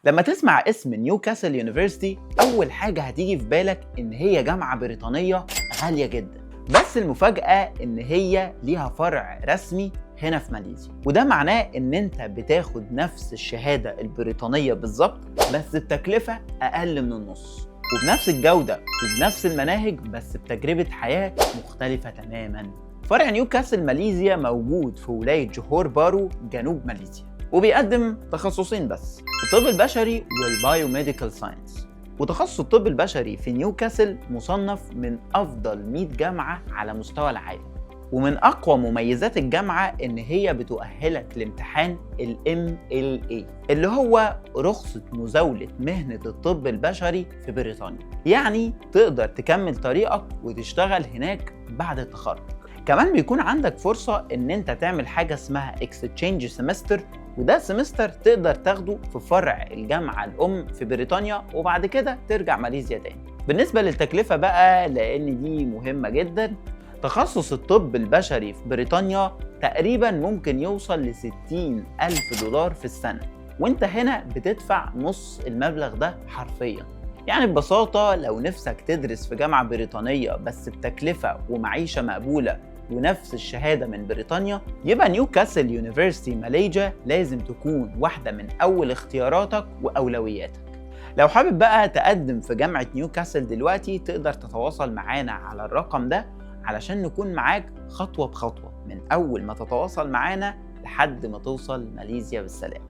لما تسمع اسم نيوكاسل يونيفرسيتي أول حاجة هتيجي في بالك إن هي جامعة بريطانية غالية جدا، بس المفاجأة إن هي ليها فرع رسمي هنا في ماليزيا، وده معناه إن أنت بتاخد نفس الشهادة البريطانية بالظبط بس بتكلفة أقل من النص، وبنفس الجودة وبنفس المناهج بس بتجربة حياة مختلفة تماما. فرع نيوكاسل ماليزيا موجود في ولاية جوهور بارو جنوب ماليزيا، وبيقدم تخصصين بس: الطب البشري والبايوميديكال ساينس. وتخصص الطب البشري في نيوكاسل مصنف من أفضل 100 جامعة على مستوى العالم، ومن أقوى مميزات الجامعة إن هي بتؤهلك لامتحان ال MLA اللي هو رخصة مزاولة مهنة الطب البشري في بريطانيا، يعني تقدر تكمل طريقك وتشتغل هناك بعد التخرج. كمان بيكون عندك فرصة إن أنت تعمل حاجة اسمها Exchange Semester، وده سمستر تقدر تاخده في فرع الجامعة الأم في بريطانيا وبعد كده ترجع ماليزيا تاني. بالنسبة للتكلفة بقى، لأن دي مهمة جدا، تخصص الطب البشري في بريطانيا تقريبا ممكن يوصل ل$60,000 في السنة، وانت هنا بتدفع نص المبلغ ده حرفيا. يعني ببساطة لو نفسك تدرس في جامعة بريطانية بس بتكلفة ومعيشة مقبولة ونفس الشهادة من بريطانيا، يبقى نيوكاسل يونيفرسيتي ماليزيا لازم تكون واحدة من أول اختياراتك وأولوياتك. لو حابب بقى تقدم في جامعة نيوكاسل دلوقتي تقدر تتواصل معانا على الرقم ده علشان نكون معاك خطوة بخطوة من أول ما تتواصل معانا لحد ما توصل ماليزيا بالسلام.